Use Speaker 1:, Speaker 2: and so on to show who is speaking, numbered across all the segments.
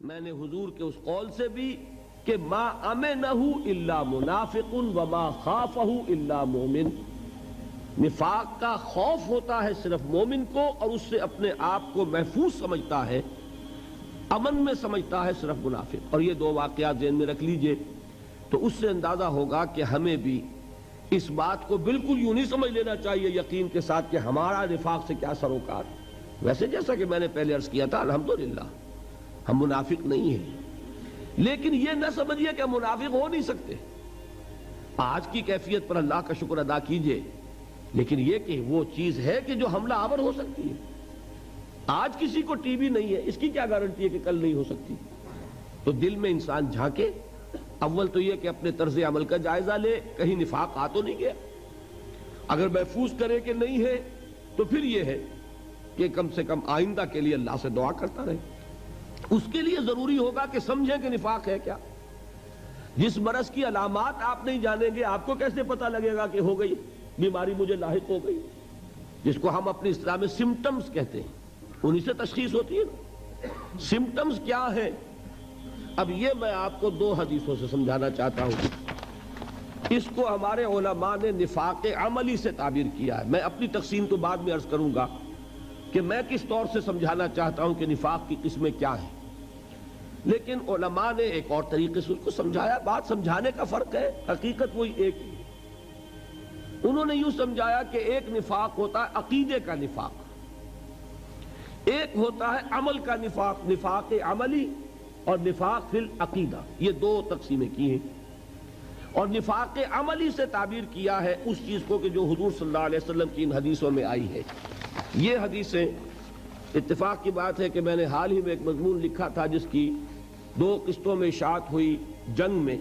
Speaker 1: میں نے حضور کے اس قول سے بھی کہ ما امنہ الا منافق وما خافہ الا مومن، نفاق کا خوف ہوتا ہے صرف مومن کو، اور اس سے اپنے آپ کو محفوظ سمجھتا ہے، امن میں سمجھتا ہے صرف منافق۔ اور یہ دو واقعات ذہن میں رکھ لیجئے تو اس سے اندازہ ہوگا کہ ہمیں بھی اس بات کو بالکل یوں نہیں سمجھ لینا چاہیے یقین کے ساتھ کہ ہمارا نفاق سے کیا سروکار۔ ویسے جیسا کہ میں نے پہلے عرض کیا تھا الحمدللہ ہم منافق نہیں ہیں، لیکن یہ نہ سمجھیے کہ ہم منافق ہو نہیں سکتے۔ آج کی کیفیت پر اللہ کا شکر ادا کیجئے، لیکن یہ کہ وہ چیز ہے کہ جو حملہ آور ہو سکتی ہے۔ آج کسی کو ٹی بی نہیں ہے، اس کی کیا گارنٹی ہے کہ کل نہیں ہو سکتی؟ تو دل میں انسان جھانکے، اول تو یہ کہ اپنے طرز عمل کا جائزہ لے، کہیں نفاق آ تو نہیں گیا۔ اگر محفوظ کرے کہ نہیں ہے تو پھر یہ ہے کہ کم سے کم آئندہ کے لیے اللہ سے دعا کرتا رہے۔ اس کے لیے ضروری ہوگا کہ سمجھیں کہ نفاق ہے کیا۔ جس مرض کی علامات آپ نہیں جانیں گے، آپ کو کیسے پتہ لگے گا کہ ہو گئی بیماری مجھے لاحق ہو گئی؟ جس کو ہم اپنی اصطلاح میں سمپٹمز کہتے ہیں، انہی سے تشخیص ہوتی ہے نا۔ سمپٹمز کیا ہے؟ اب یہ میں آپ کو دو حدیثوں سے سمجھانا چاہتا ہوں۔ اس کو ہمارے علماء نے نفاق عملی سے تعبیر کیا ہے۔ میں اپنی تقسیم تو بعد میں عرض کروں گا کہ میں کس طور سے سمجھانا چاہتا ہوں کہ نفاق کی قسمیں کیا ہیں، لیکن علماء نے ایک اور طریقے سے اس کو سمجھایا۔ بات سمجھانے کا فرق ہے، حقیقت وہی ایک ہی۔ انہوں نے یوں سمجھایا کہ ایک نفاق ہوتا ہے عقیدے کا نفاق، ایک ہوتا ہے عمل کا نفاق، نفاق عملی اور نفاق فی العقیدہ، یہ دو تقسیمیں کی ہیں۔ اور نفاق عملی سے تعبیر کیا ہے اس چیز کو کہ جو حضور صلی اللہ علیہ وسلم کی ان حدیثوں میں آئی ہے۔ یہ حدیثیں، اتفاق کی بات ہے کہ میں نے حال ہی میں ایک مضمون لکھا تھا جس کی دو قسطوں میں اشاعت ہوئی جنگ میں۔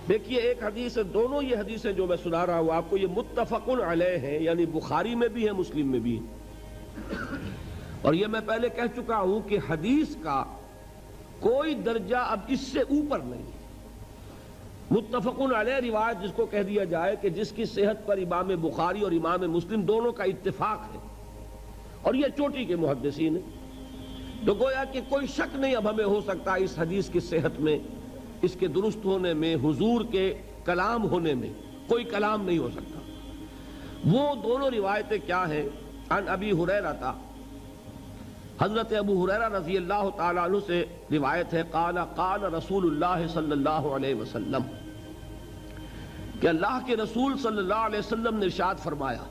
Speaker 1: دیکھیے ایک حدیث ہے، دونوں یہ حدیثیں جو میں سنا رہا ہوں آپ کو، یہ متفق علیہ ہیں، یعنی بخاری میں بھی ہے مسلم میں بھی ہے۔ اور یہ میں پہلے کہہ چکا ہوں کہ حدیث کا کوئی درجہ اب اس سے اوپر نہیں۔ متفق علیہ روایت جس کو کہہ دیا جائے کہ جس کی صحت پر امام بخاری اور امام مسلم دونوں کا اتفاق ہے، اور یہ چوٹی کے محدثین ہیں، تو گویا کہ کوئی شک نہیں اب ہمیں ہو سکتا اس حدیث کی صحت میں، اس کے درست ہونے میں، حضور کے کلام ہونے میں کوئی کلام نہیں ہو سکتا۔ وہ دونوں روایتیں کیا ہیں؟ عن ابی ہریرہ، حضرت ابو ہریرہ رضی اللہ تعالیٰ عنہ سے روایت ہے، قال قال رسول اللہ صلی اللہ علیہ وسلم، کہ اللہ کے رسول صلی اللہ علیہ وسلم نے ارشاد فرمایا۔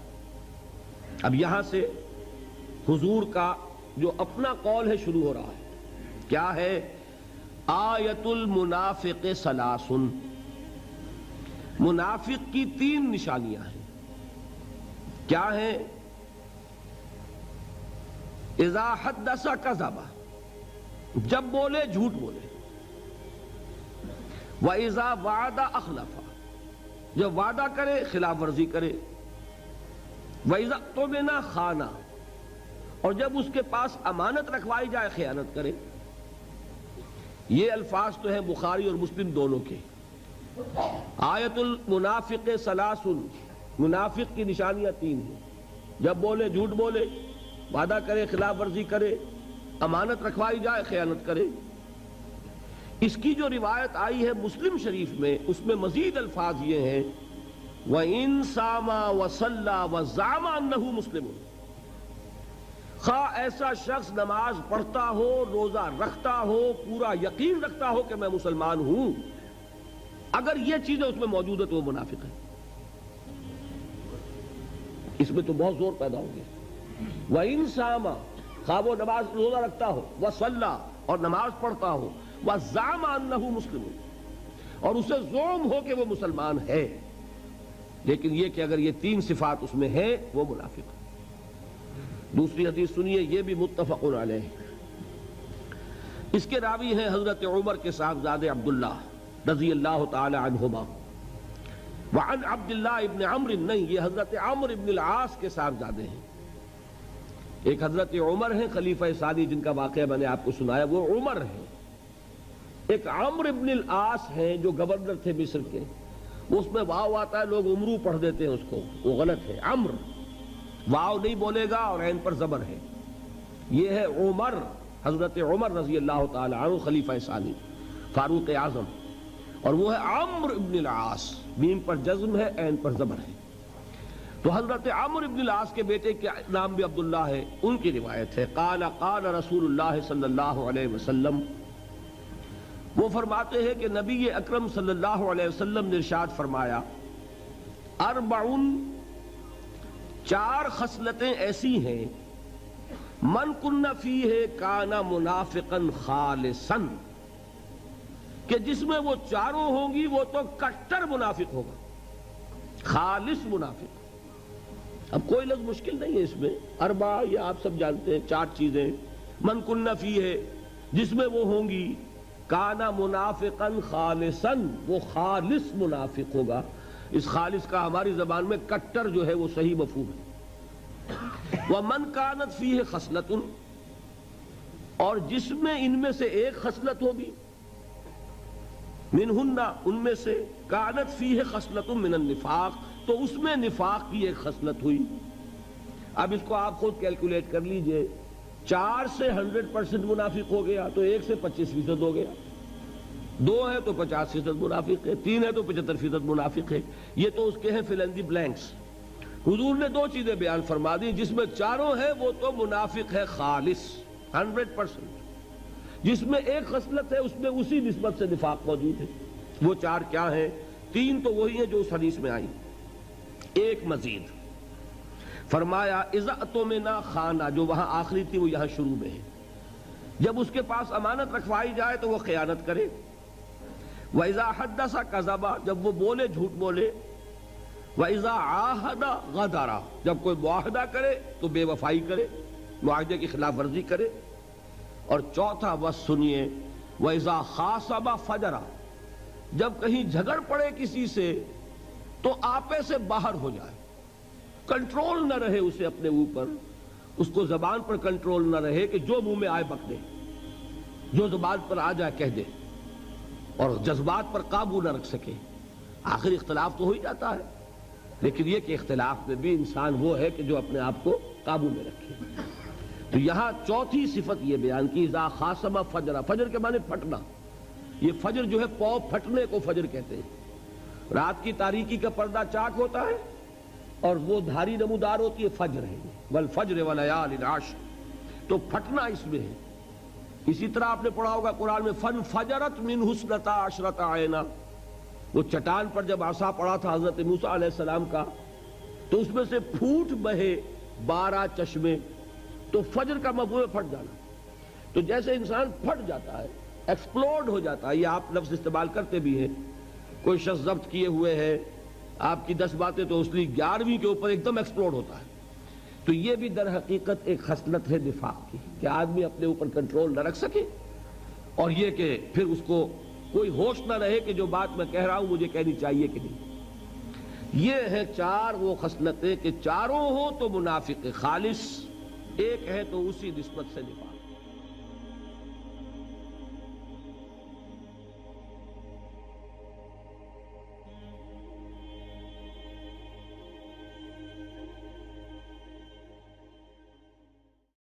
Speaker 1: اب یہاں سے حضور کا جو اپنا قول ہے شروع ہو رہا ہے۔ کیا ہے؟ آیت المنافق ثلاث، منافق کی تین نشانیاں ہیں۔ کیا ہیں؟ اذا حدث کذب، جب بولے جھوٹ بولے، واذا وعد اخلف، جب وعدہ کرے خلاف ورزی کرے، واذا اؤتمن خان، اور جب اس کے پاس امانت رکھوائی جائے خیانت کرے۔ یہ الفاظ تو ہیں بخاری اور مسلم دونوں کے۔ آیت المنافق ثلاث، منافق کی نشانیاں تین ہیں، جب بولے جھوٹ بولے، وعدہ کرے خلاف ورزی کرے، امانت رکھوائی جائے خیانت کرے۔ اس کی جو روایت آئی ہے مسلم شریف میں، اس میں مزید الفاظ یہ ہیں، وَإِن صَامَ وَصَلَّى وَزَعَمَ أَنَّهُ مُسْلِمٌ، خواہ ایسا شخص نماز پڑھتا ہو، روزہ رکھتا ہو، پورا یقین رکھتا ہو کہ میں مسلمان ہوں، اگر یہ چیزیں اس میں موجود ہے تو وہ منافق ہے۔ اس میں تو بہت زور پیدا ہو گیا۔ وَإِن صَامَ، خواہ وہ نماز روزہ رکھتا ہو، وَصَلَّى، اور نماز پڑھتا ہو، وَزَعَمَ أَنَّهُ مُسْلِمٌ، اور اسے زعم ہو کہ وہ مسلمان ہے، لیکن یہ کہ اگر یہ تین صفات اس میں ہیں وہ منافق ہے۔ دوسری حدیث سنیے، یہ بھی متفق علیہ، اس کے راوی ہیں حضرت عمر کے صاحبزادے عبداللہ رضی اللہ تعالی عنہما، وعن عبداللہ ابن عمرو، نہیں یہ حضرت عمرو ابن العاص کے صاحبزادے ہیں۔ ایک حضرت عمر ہیں خلیفہ ثانی جن کا واقعہ میں نے آپ کو سنایا، وہ عمر ہیں۔ ایک عمرو ابن العاص ہیں جو گورنر تھے مصر کے، اس میں واو آتا ہے، لوگ عمرو پڑھ دیتے ہیں اس کو، وہ غلط ہے۔ عمرو واو نہیں بولے گا اور عین پر زبر ہے، یہ ہے عمر، حضرت عمر رضی اللہ تعالی عنہ خلیفہ ثانی فاروق اعظم، اور وہ ہے عمرو ابن العاص، میم پر جزم ہے، عین پر زبر ہے۔ تو حضرت عمرو ابن العاص کے بیٹے کے نام بھی عبداللہ ہے، ان کی روایت ہے قال قال رسول اللہ صلی اللہ علیہ وسلم، وہ فرماتے ہیں کہ نبی اکرم صلی اللہ علیہ وسلم نے ارشاد فرمایا اربعن، چار خصلتیں ایسی ہیں من کن فیہ کان منافقا خالصا، کہ جس میں وہ چاروں ہوں گی وہ تو کٹر منافق ہوگا، خالص منافق۔ اب کوئی لفظ مشکل نہیں ہے اس میں، اربع یہ آپ سب جانتے ہیں، چار چیزیں، من کن فیہ جس میں وہ ہوں گی، کانا منافقا خالصا وہ خالص منافق ہوگا۔ اس خالص کا ہماری زبان میں کٹر جو ہے وہ صحیح مفہوم ہے۔ ومن کانت فیہ خصلۃ، اور جس میں ان میں سے ایک خصلت ہوگی، منہن ان میں سے، کانت فیہ خصلۃ من النفاق تو اس میں نفاق کی ایک خصلت ہوئی۔ اب اس کو آپ خود کیلکولیٹ کر لیجئے، 4 سے 100% منافق ہو گیا تو 1 سے 25% ہو گیا، 2 ہے تو 50% منافق ہے، 3 ہے تو 75% منافق ہے۔ یہ تو اس کے ہیں فل ان دی بلینکس۔ حضور نے 2 چیزیں بیان فرما دی، جس میں چاروں ہے وہ تو منافق ہے خالص 100%، جس میں ایک خصلت ہے اس میں اسی نسبت سے نفاق موجود ہے۔ وہ 4 کیا ہیں؟ 3 تو وہی ہیں جو اس حدیث میں آئی، ایک مزید فرمایا اذا اؤتمن خانہ، جو وہاں آخری تھی وہ یہاں شروع میں ہے، جب اس کے پاس امانت رکھوائی جائے تو وہ خیانت کرے، وَإِذَا حَدَّثَ كَذَبَ جب وہ بولے جھوٹ بولے، وَإِذَا عَاهَدَ غَدَرَ جب کوئی معاہدہ کرے تو بے وفائی کرے، معاہدے کی خلاف ورزی کرے، اور چوتھا بس سنیے وَإِذَا خَاصَمَ فَجَرَ جب کہیں جھگڑ پڑے کسی سے تو آپے سے باہر ہو جائے، کنٹرول نہ رہے اسے اپنے اوپر، اس کو زبان پر کنٹرول نہ رہے کہ جو منہ میں آئے بک دے، جو زبان پر آ جائے کہہ دے، اور جذبات پر قابو نہ رکھ سکے۔ آخر اختلاف تو ہو ہی جاتا ہے، لیکن یہ کہ اختلاف میں بھی انسان وہ ہے کہ جو اپنے آپ کو قابو میں رکھے۔ تو یہاں چوتھی صفت یہ بیان کی اذا خاصم فجر، فجر کے معنی پھٹنا، یہ فجر جو ہے پاؤں پھٹنے کو فجر کہتے ہیں۔ رات کی تاریکی کا پردہ چاک ہوتا ہے اور وہ دھاری نمودار ہوتی ہے، فجر ہے، والفجر ولیال عشر، تو پھٹنا اس میں ہے۔ اسی طرح آپ نے پڑھا ہوگا قرآن میں فنفجرت منہ اثنتا عشرۃ عینا، وہ چٹان پر جب عصا پڑا تھا حضرت موسیٰ علیہ السلام کا تو اس میں سے پھوٹ بہے 12 چشمے، تو فجر کا مفہوم ہے پھٹ جانا۔ تو جیسے انسان پھٹ جاتا ہے، ایکسپلوڈ ہو جاتا ہے، یہ آپ لفظ استعمال کرتے بھی ہیں، کوئی شخص ضبط کیے ہوئے ہے، آپ کی 10 باتیں تو اس لیے 11ویں کے اوپر ایک دم ایکسپلوڈ ہوتا ہے۔ تو یہ بھی در حقیقت ایک خصلت ہے نفاق کی، کہ آدمی اپنے اوپر کنٹرول نہ رکھ سکے، اور یہ کہ پھر اس کو کوئی ہوش نہ رہے کہ جو بات میں کہہ رہا ہوں مجھے کہنی چاہیے کہ نہیں۔ یہ ہے 4 وہ خصلتیں کہ چاروں ہوں تو منافق خالص، ایک ہے تو اسی نسبت سے نفاق۔